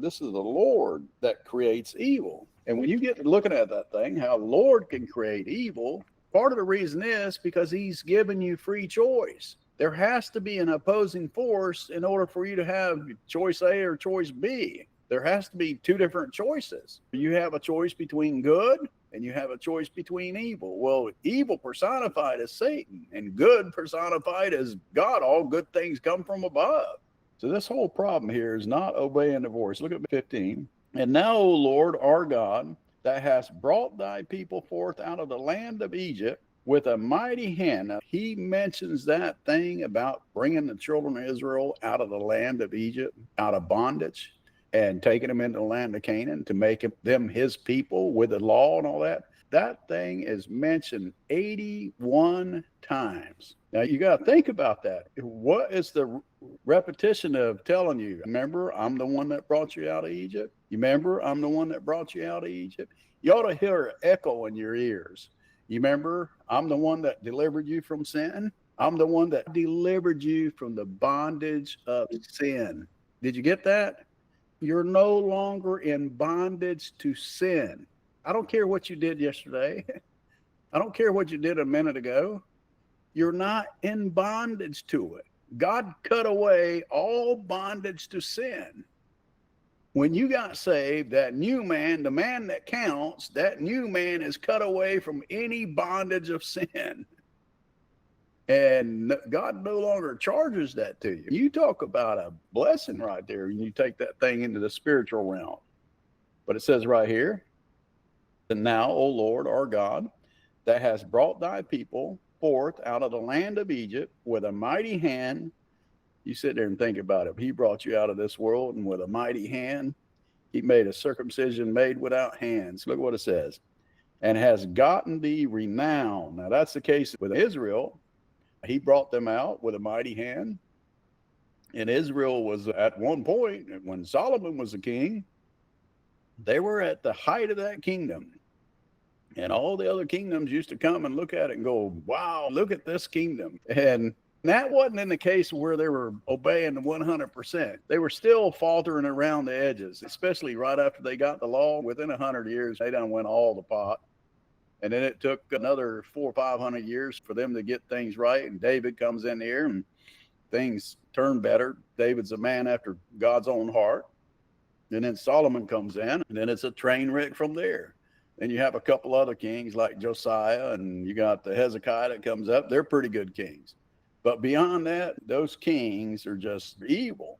This is the Lord that creates evil. And when you get to looking at that thing, how the Lord can create evil, part of the reason is because he's given you free choice. There has to be an opposing force in order for you to have choice A or choice B. There has to be two different choices. You have a choice between good and you have a choice between evil. Well, evil personified as Satan and good personified as God. All good things come from above. So this whole problem here is not obeying the voice. Look at 15. And now, O Lord, our God, that hast brought thy people forth out of the land of Egypt with a mighty hand. Now, he mentions that thing about bringing the children of Israel out of the land of Egypt, out of bondage, and taking them into the land of Canaan to make them his people with the law and all that. That thing is mentioned 81 times. Now, you got to think about that. What is the repetition of telling you? Remember, I'm the one that brought you out of Egypt? You remember, I'm the one that brought you out of Egypt? You ought to hear an echo in your ears. You remember, I'm the one that delivered you from sin? I'm the one that delivered you from the bondage of sin. Did you get that? You're no longer in bondage to sin. I don't care what you did yesterday. I don't care what you did a minute ago. You're not in bondage to it. God cut away all bondage to sin. When you got saved, that new man, the man that counts, that new man is cut away from any bondage of sin. And God no longer charges that to you. You talk about a blessing right there, and you take that thing into the spiritual realm. But it says right here, and now, O Lord, our God, that has brought thy people forth out of the land of Egypt with a mighty hand. You sit there and think about it. He brought you out of this world, and with a mighty hand, he made a circumcision made without hands. Look what it says. And has gotten thee renown. Now, that's the case with Israel. He brought them out with a mighty hand. And Israel was at one point, when Solomon was the king, they were at the height of that kingdom. And all the other kingdoms used to come and look at it and go, wow, look at this kingdom. And that wasn't in the case where they were obeying the 100%. They were still faltering around the edges, especially right after they got the law. Within 100 years, they done went all the pot. And then it took another 400 or 500 years for them to get things right. And David comes in here and things turn better. David's a man after God's own heart. And then Solomon comes in, and then it's a train wreck from there. Then you have a couple other kings like Josiah, and you got the Hezekiah that comes up. They're pretty good kings. But beyond that, those kings are just evil.